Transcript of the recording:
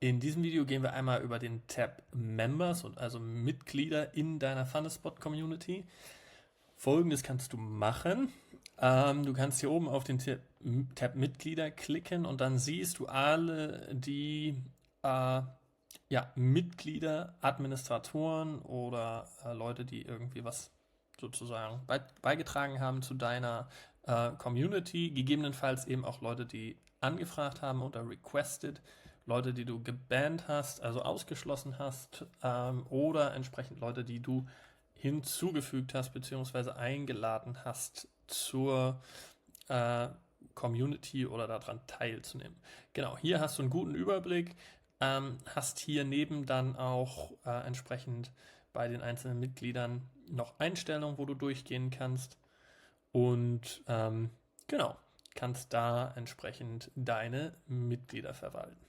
In diesem Video gehen wir einmal über den Tab Members und also Mitglieder in deiner Thunderspot Community. Folgendes kannst du machen. Du kannst hier oben auf den Tab Mitglieder klicken und dann siehst du alle die Mitglieder, Administratoren oder Leute, die irgendwie was sozusagen beigetragen haben zu deiner Community. Gegebenenfalls eben auch Leute, die angefragt haben oder requested. Leute, die du gebannt hast, also ausgeschlossen hast, oder entsprechend Leute, die du hinzugefügt hast bzw. eingeladen hast zur Community oder daran teilzunehmen. Genau, hier hast du einen guten Überblick, hast hier neben dann auch entsprechend bei den einzelnen Mitgliedern noch Einstellungen, wo du durchgehen kannst und genau, kannst da entsprechend deine Mitglieder verwalten.